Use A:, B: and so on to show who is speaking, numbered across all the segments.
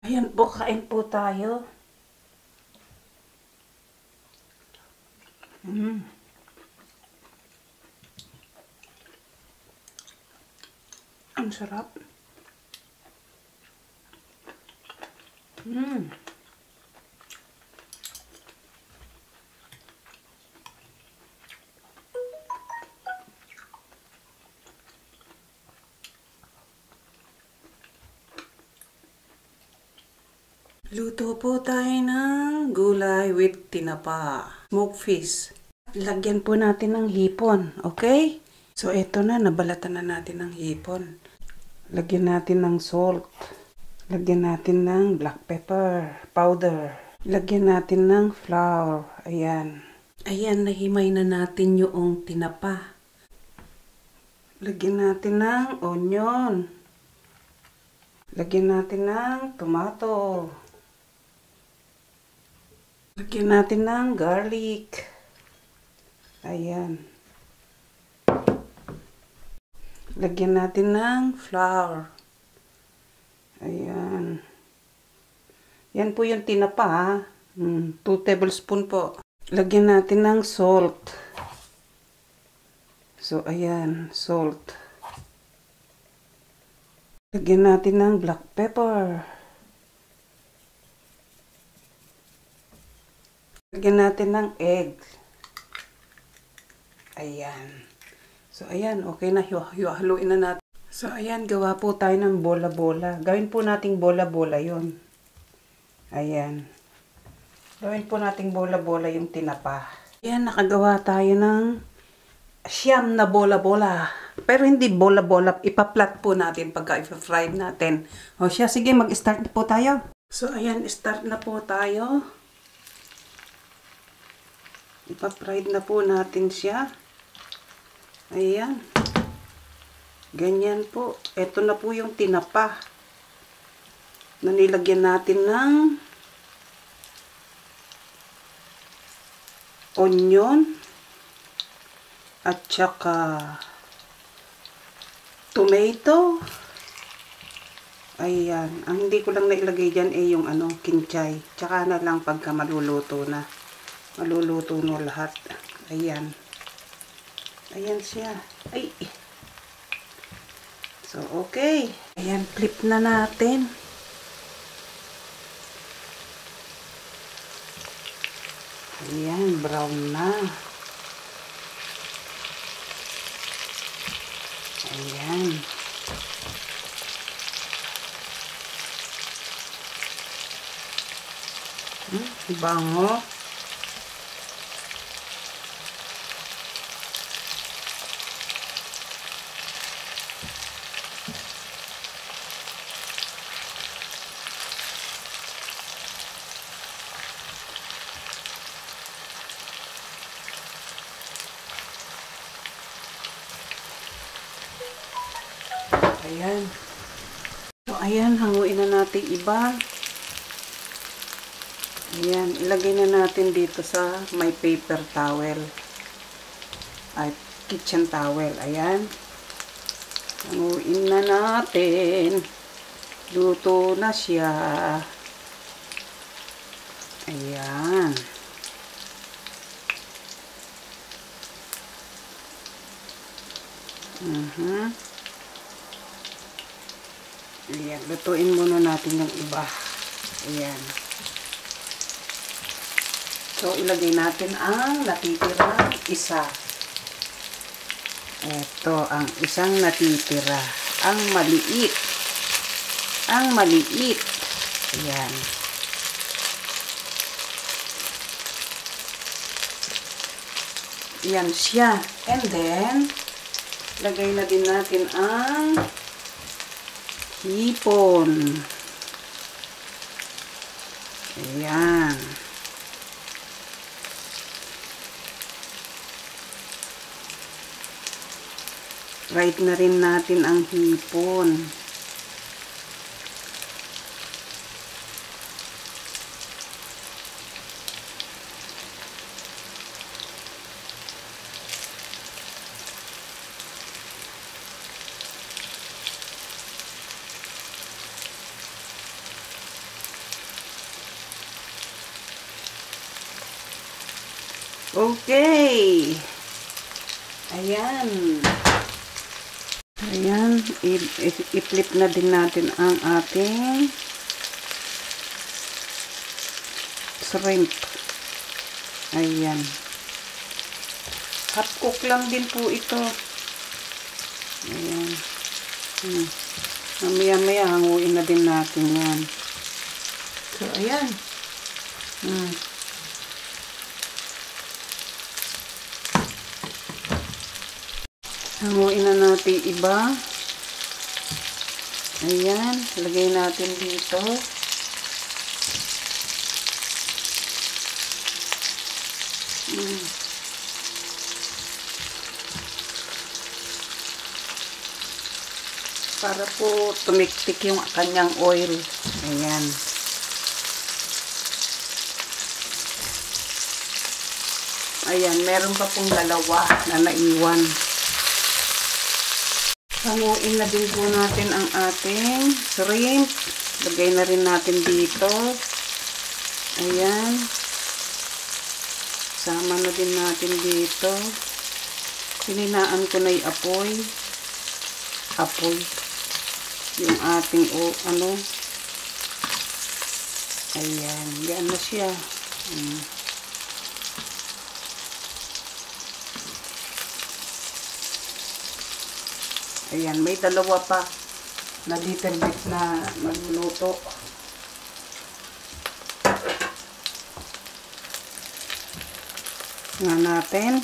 A: Ayan po, kain po tayo. Ang sarap. Luto po tayo ng gulay with tinapa. Smoked fish. Lagyan po natin ng hipon. Okay? So, ito na. Nabalatan na natin ng hipon. Lagyan natin ng salt. Lagyan natin ng black pepper powder. Lagyan natin ng flour. Ayan. Ayan, nahimay na natin yung tinapa. Lagyan natin ng onion. Lagyan natin ng tomato. Lagyan natin ng garlic. Ayan. Lagyan natin ng flour. Ayan. Yan po yung tinapa. 2 tablespoon po. Lagyan natin ng salt. So, ayan. Salt. Lagyan natin ng black pepper. Lagyan natin ng egg. Ayan. So, ayan. Okay na. Haluin na natin. So, ayan. Gawa po tayo ng bola-bola. Gawin po nating bola-bola yun. Ayan. Gawin po nating bola-bola yung tinapa. Ayan. Nakagawa tayo ng siyam na bola-bola. Pero hindi bola-bola. Ipaplat po natin pagka i-fry natin. O siya. Sige. Mag-start na po tayo. So, ayan. Start na po tayo. Ipa-fried na po natin siya. Ayan. Ganyan po. Ito na po yung tinapa. Na nilagyan natin ng onion at saka tomato. Ayan. Ang hindi ko lang nailagay dyan yung kinchay. Tsaka na lang pagka maluluto na. Maluluto no lahat. Ayan. Ayan siya. Ay. So, okay. Ayan, flip na natin. Ayan, brown na. Ayan. Bango. Ayan. So, ayan. Hanguin na natin iba. Ayan. Ilagay na natin dito sa may paper towel. Ay, kitchen towel. Ayan. Hanguin na natin. Luto na siya. Ayan. Ayan, lutuin muna natin yung iba. Ayan. So, ilagay natin ang natitira isa. Ito, ang isang natitira. Ang maliit. Ang maliit. Ayan. Ayan siya. And then, lagay na din natin ang hipon. Ayan. Fried na rin natin ang hipon. Okay. Ayan. Ayan. I-flip na din natin ang ating shrimp. Ayan. Half cook lang din po ito. Ayan. Mamaya-maya hanguin na din natin yan. So, ayan. Hanguin na natin iba. Ayan. Lagay natin dito. Para po tumiktik yung kanyang oil. Ayan. Ayan, meron pa pong dalawa na naiwan. Hanguin na din po natin ang ating shrimp. Lagay na rin natin dito. Ayan. Sama na din natin dito. Hininaan ko na yung apoy. Yung ating ayan, yan na siya. Ayan, may dalawa pa na little bit na magluluto. Nga natin.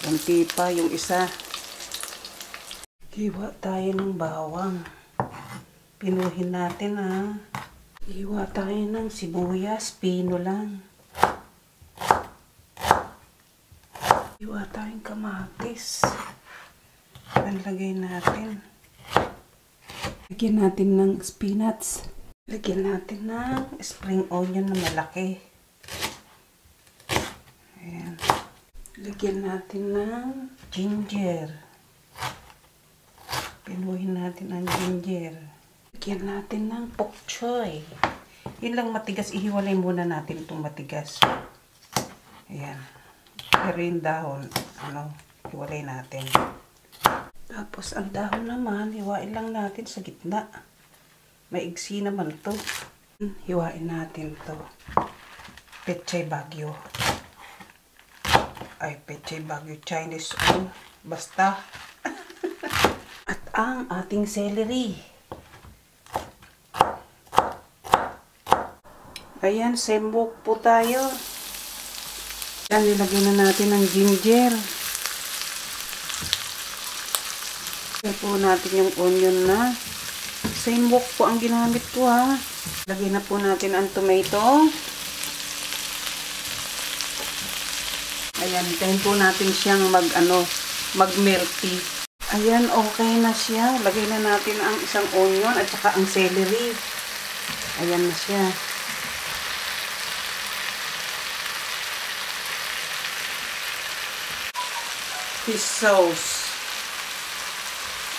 A: Kunti pa yung isa. Hiwa tayo ng bawang. Pinuhin natin Hiwa tayo ng sibuyas. Pino lang. Hiwa tayong kamatis. Lagay natin. Lagyan natin ng spinach. Lagyan natin ng spring onion na malaki. Ayan. Lagyan natin ng ginger. Pinuhin natin ang ginger. Lagyan natin ng pok choy. Yun lang matigas. Ihiwalay muna natin itong matigas. Ayan. Pero yung dahon, hiwalay natin. Tapos ang dahon naman, hiwain lang natin sa gitna. Maigsi naman to. Hiwain natin to. Pechay Bagyo. Ay, Pechay Bagyo Chinese. Basta. At ang ating celery. Ayan, sembok po tayo. Yan, nilagay na natin ng ginger. Lagay po natin yung onion na. Same wok po ang ginamit ko Lagay na po natin ang tomato. Ayan, hintayin po natin siyang mag-melty. Ayan, okay na siya. Lagay na natin ang isang onion at saka ang celery. Ayan na siya. Fish sauce.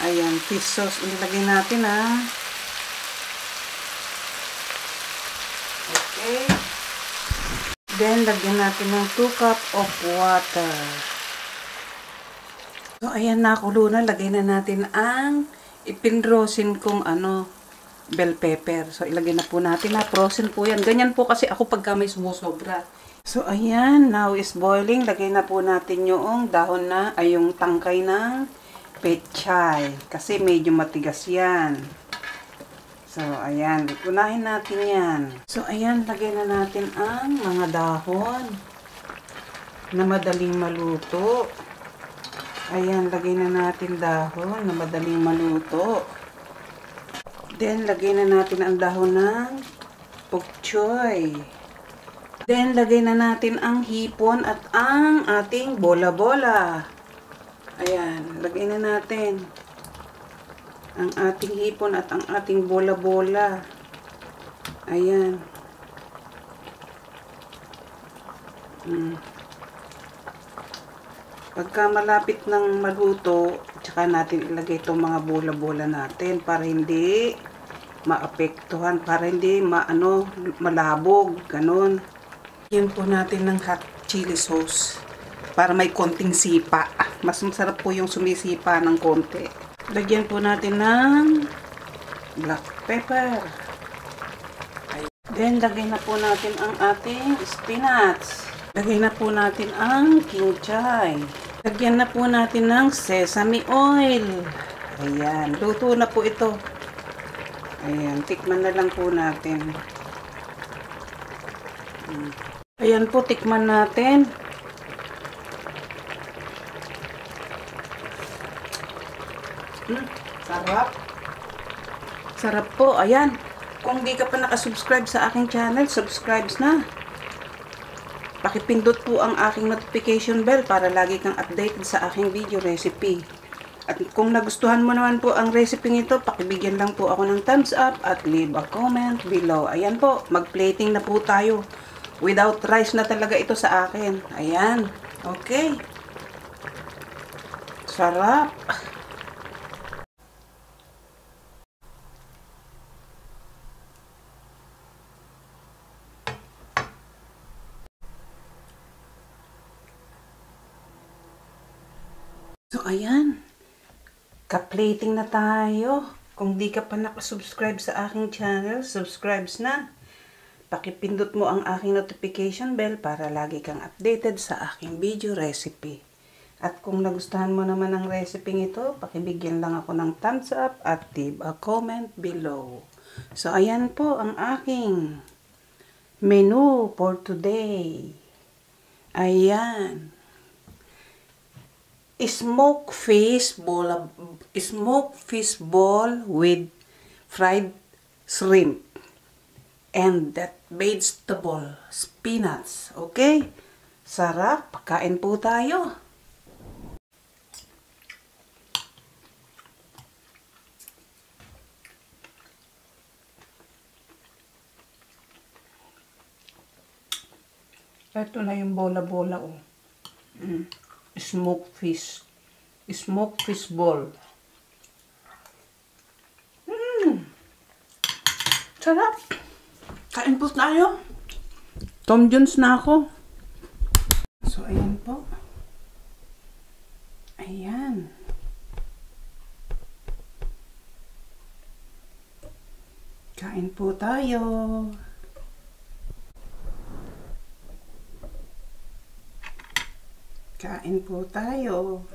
A: Ayan, fish sauce. Ilagay natin Okay. Then, lagyan natin ng 2 cup of water. So, ayan, nakulo na. Lagay na natin ang ipinrosin kong bell pepper. So, ilagay na po natin frozen po yan. Ganyan po kasi ako pagka may sumusobra. So, ayan, now is boiling. Lagay na po natin yung dahon yung tangkay ng pechay. Kasi medyo matigas yan. So, ayan. Unahin natin yan. So, ayan. Lagay na natin ang mga dahon na madaling maluto. Ayan. Lagay na natin dahon na madaling maluto. Then, lagay na natin ang dahon ng pok choy. Then, lagay na natin ang hipon at ang ating bola-bola. Ayan. Lagay na natin ang ating hipon at ang ating bola-bola. Ayan. Pagka malapit ng maluto, tsaka natin ilagay itong mga bola-bola natin para hindi maapektuhan, para hindi malabog, ganun. Lagyan po natin ng hot chili sauce para may konting sipa. Mas masarap po yung sumisipa ng konti. Lagyan po natin ng black pepper. Then, lagay na po natin ang ating spinach. Lagay na po natin ang kimchi. Lagyan na po natin ng sesame oil. Ayan, luto na po ito. Ayan, tikman na lang po natin. Ayan po, tikman natin. Sarap. Sarap po, ayan. Kung di ka pa nakasubscribe sa aking channel, subscribe na. Pakipindot po ang aking notification bell para lagi kang updated sa aking video recipe. At kung nagustuhan mo naman po ang recipe nito, pakibigyan lang po ako ng thumbs up at leave a comment below. Ayan po, mag-plating na po tayo. Without rice na talaga ito sa akin. Ayan, okay. Sarap. So, ayan. Ka-plating na tayo. Kung di ka pa nakasubscribe sa aking channel, subscribe na. Pakipindot mo ang aking notification bell para lagi kang updated sa aking video recipe. At kung nagustuhan mo naman ang recipe ito, pakibigyan lang ako ng thumbs up at leave a comment below. So, ayan po ang aking menu for today. Ayan. Smoked fish ball with fried shrimp and that vegetable spinach. Okay? Sarap. Pagkain po tayo. Ito na yung bola-bola, oh. Smoked fish ball. Sarap. Kain po tayo. Tom Jones na ako. So, ayan po. Ayan. Kain po tayo. Kain po tayo.